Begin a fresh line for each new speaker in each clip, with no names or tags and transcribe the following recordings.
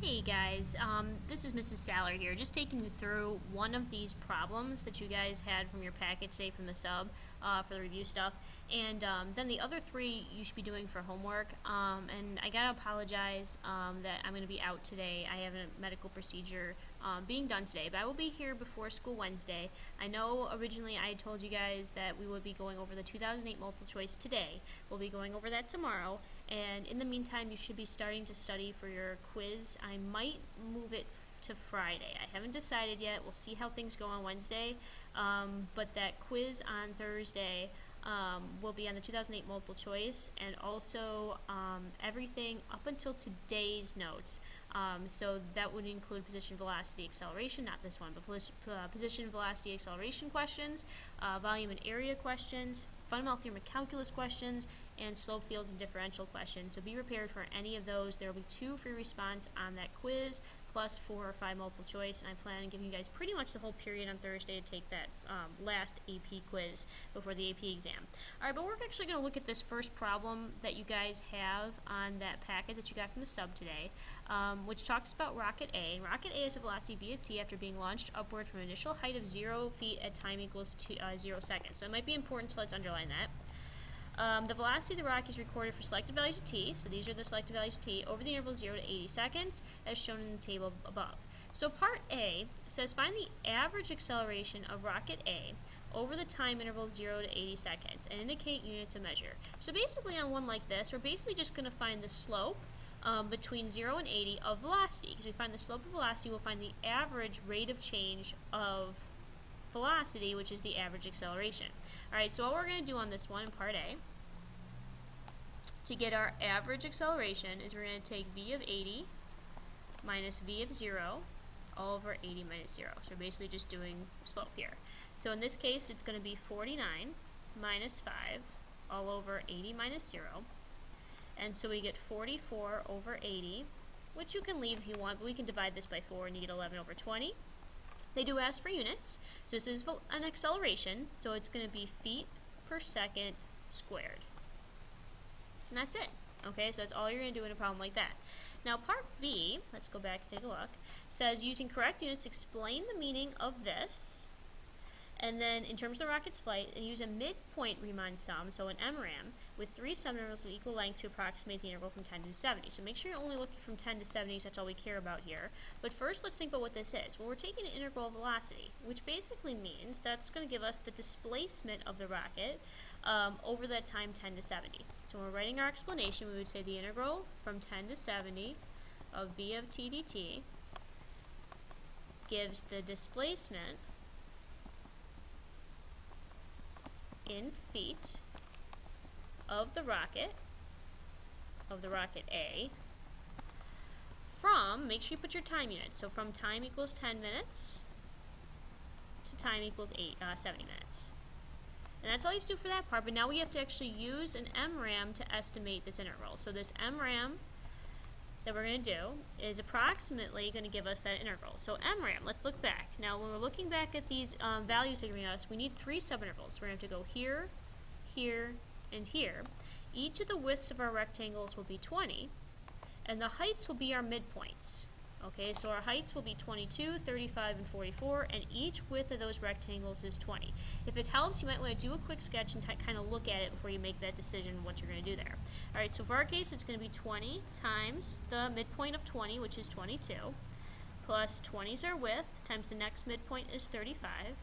Hey guys, this is Mrs. Saller here, just taking you through one of these problems that you guys had from your packet today from the sub for the review stuff, and then the other three you should be doing for homework. And I gotta apologize that I'm going to be out today. I have a medical procedure being done today, but I will be here before school Wednesday. I know originally I had told you guys that we would be going over the 2008 multiple choice today. We'll be going over that tomorrow, and in the meantime you should be starting to study for your quiz. I might move it to Friday. I haven't decided yet. We'll see how things go on Wednesday, but that quiz on Thursday will be on the 2008 multiple choice, and also everything up until today's notes. So that would include position, velocity, acceleration, not this one, but position, velocity, acceleration questions, volume and area questions, fundamental theorem of calculus questions, and slope, fields, and differential questions. So be prepared for any of those. There will be 2 free response on that quiz, plus 4 or 5 multiple choice, and I plan on giving you guys pretty much the whole period on Thursday to take that last AP quiz before the AP exam. Alright, but we're actually going to look at this first problem that you guys have on that packet that you got from the sub today, which talks about rocket A. Rocket A is a velocity v of t after being launched upward from an initial height of 0 feet at time equals to 0 seconds. So it might be important, so let's underline that. The velocity of the rocket is recorded for selected values of t, so these are the selected values of t, over the interval 0 to 80 seconds, as shown in the table above. So part A says find the average acceleration of rocket A over the time interval 0 to 80 seconds, and indicate units of measure. So basically on one like this, we're basically just going to find the slope between 0 and 80 of velocity. Because we find the slope of velocity, we'll find the average rate of change of velocity, which is the average acceleration. Alright, so what we're going to do on this one in part A, to get our average acceleration, is we're going to take v of 80 minus v of 0 all over 80 minus 0. So we're basically just doing slope here. So in this case, it's going to be 49 minus 5 all over 80 minus 0. And so we get 44 over 80, which you can leave if you want, but we can divide this by 4 and you get 11 over 20. They do ask for units, so this is an acceleration, so it's going to be feet per second squared. And that's it. Okay, so that's all you're going to do in a problem like that. Now part B, let's go back and take a look, says using correct units, explain the meaning of this, and then in terms of the rocket's flight, and use a midpoint Reimann sum, so an MRAM, with 3 subintervals of equal length to approximate the interval from 10 to 70. So make sure you're only looking from 10 to 70, so that's all we care about here. But first, let's think about what this is. Well, we're taking an integral of velocity, which basically means that's going to give us the displacement of the rocket over that time 10 to 70. So when we're writing our explanation, we would say the integral from 10 to 70 of v of t dt gives the displacement in feet of the rocket A, from, make sure you put your time units, so from time equals 10 minutes to time equals 70 minutes. And that's all you have to do for that part, but now we have to actually use an MRAM to estimate this integral. So this MRAM that we're going to do is approximately going to give us that integral. So MRAM, let's look back. Now when we're looking back at these values they're giving us, we need 3 subintervals. So we're going to have to go here, here, and here. Each of the widths of our rectangles will be 20, and the heights will be our midpoints. Okay, so our heights will be 22, 35, and 44, and each width of those rectangles is 20. If it helps, you might want to do a quick sketch and kind of look at it before you make that decision what you're going to do there. Alright, so for our case, it's going to be 20 times the midpoint of 20, which is 22, plus 20 is our width, times the next midpoint is 35,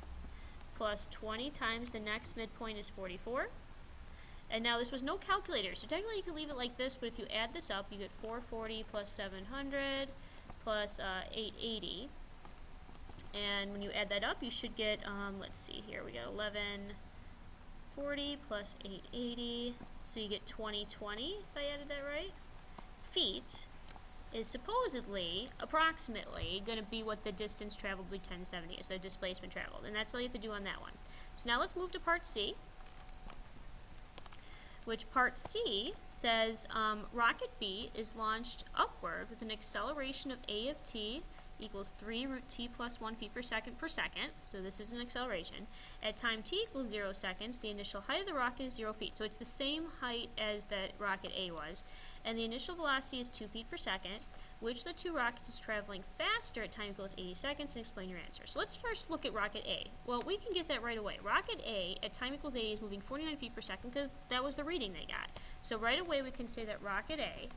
plus 20 times the next midpoint is 44. And now this was no calculator, so technically you could leave it like this, but if you add this up, you get 440 plus 700 plus 880. And when you add that up, you should get, let's see here, we got 1140 plus 880, so you get 2020, if I added that right. Feet is supposedly, approximately, going to be what the distance traveled between 10 and 70 is, the displacement traveled. And that's all you have to do on that one. So now let's move to part C, which part C says rocket B is launched upward with an acceleration of a of t equals 3 root t plus 1 feet per second, so this is an acceleration. At time t equals 0 seconds, the initial height of the rocket is 0 feet, so it's the same height as that rocket A was, and the initial velocity is 2 feet per second. which of the two rockets is traveling faster at time equals 80 seconds, and explain your answer. So let's first look at rocket A. Well, we can get that right away. Rocket A at time equals 80 is moving 49 feet per second because that was the reading they got. So right away we can say that rocket A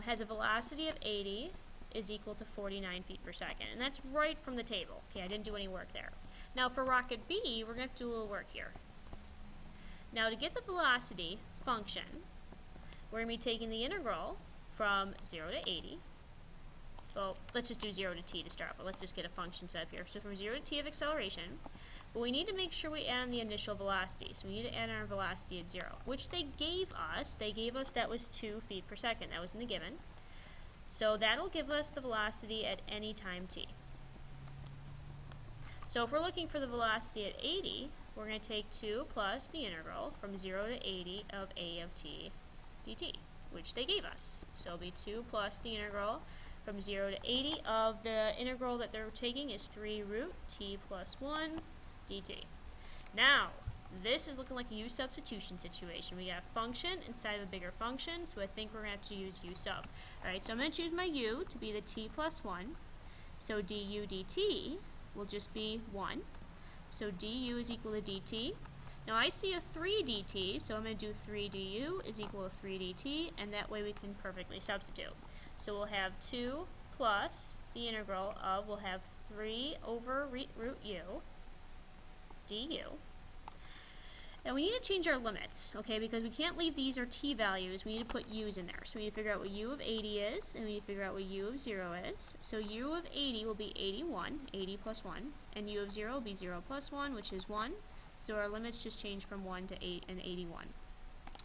has a velocity of 80 is equal to 49 feet per second. And that's right from the table. Okay, I didn't do any work there. Now for rocket B, we're going to do a little work here. Now to get the velocity function, we're going to be taking the integral from 0 to 80. Well, let's just do 0 to t to start, but let's just get a function set up here. So from 0 to t of acceleration, but we need to make sure we add in the initial velocity. So we need to add our velocity at 0, which they gave us. They gave us that was 2 feet per second. That was in the given. So that'll give us the velocity at any time t. So if we're looking for the velocity at 80, we're going to take 2 plus the integral from 0 to 80 of a of t dt, which they gave us. So it'll be 2 plus the integral from 0 to 80 of the integral that they're taking is 3 root t plus 1 dt. Now, this is looking like a u substitution situation. We got a function inside of a bigger function, so I think we're going to have to use u sub. Alright, so I'm going to choose my u to be the t plus 1. So du dt will just be 1. So du is equal to dt. Now I see a 3 dt, so I'm going to do 3 du is equal to 3 dt, and that way we can perfectly substitute. So we'll have 2 plus the integral of, we'll have 3 over root u du. Now we need to change our limits, okay, because we can't leave these or t values. We need to put u's in there. So we need to figure out what u of 80 is, and we need to figure out what u of 0 is. So u of 80 will be 81, 80 plus 1, and u of 0 will be 0 plus 1, which is 1. So our limits just change from 1 to 8 and 81.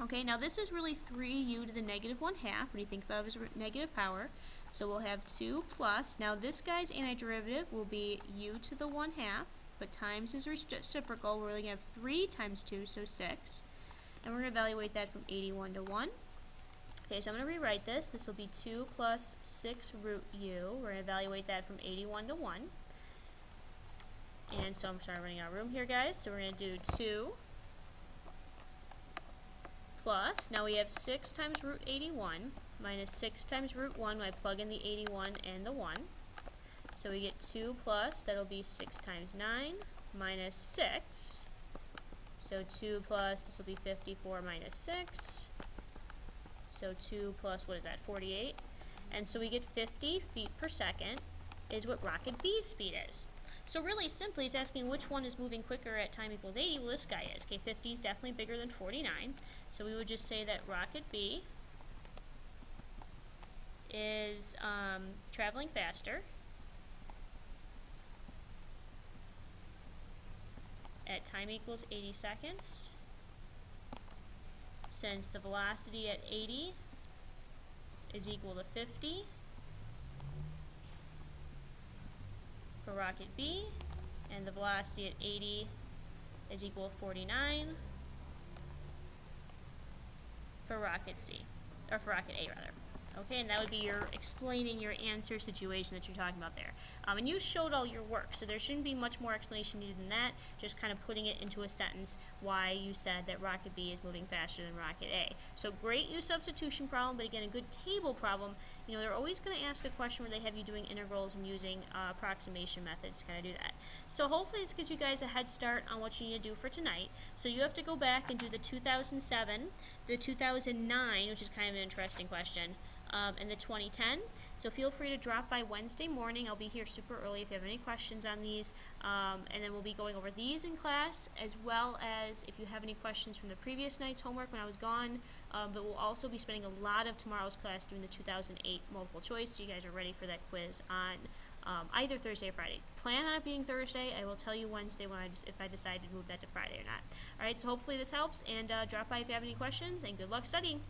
Okay, now this is really 3u to the negative 1/2 when you think about it as negative power. So we'll have 2 plus, now this guy's antiderivative will be u to the 1/2, but times is reciprocal. We're going to have 3 times 2, so 6. And we're going to evaluate that from 81 to 1. Okay, so I'm going to rewrite this. This will be 2 plus 6 root u. We're going to evaluate that from 81 to 1. And so I'm sorry, running out of room here, guys. So we're going to do 2 plus, now we have 6 times root 81 minus 6 times root 1 when I plug in the 81 and the 1. So we get 2 plus, that'll be 6 times 9 minus 6. So 2 plus, this will be 54 minus 6. So 2 plus, what is that, 48? And so we get 50 feet per second is what rocket B's speed is. So really simply, it's asking which one is moving quicker at time equals 80. Well, this guy is. Okay, 50 is definitely bigger than 49. So we would just say that rocket B is traveling faster at time equals 80 seconds, since the velocity at 80 is equal to 50 for rocket B, and the velocity at 80 is equal to 49 for rocket C, or for rocket A rather. Okay, and that would be your explaining your answer situation that you're talking about there. And you showed all your work, so there shouldn't be much more explanation needed than that, just kind of putting it into a sentence why you said that rocket B is moving faster than rocket A. So great U substitution problem, but again, a good table problem. You know, they're always going to ask a question where they have you doing integrals and using approximation methods to kind of do that. So hopefully this gives you guys a head start on what you need to do for tonight. So you have to go back and do the 2007, the 2009, which is kind of an interesting question, and the 2010. So feel free to drop by Wednesday morning. I'll be here super early if you have any questions on these. And then we'll be going over these in class, as well as if you have any questions from the previous night's homework when I was gone. But we'll also be spending a lot of tomorrow's class doing the 2008 multiple choice, so you guys are ready for that quiz on either Thursday or Friday. Plan on it being Thursday. I will tell you Wednesday when if I decide to move that to Friday or not. Alright, so hopefully this helps, and drop by if you have any questions, and good luck studying.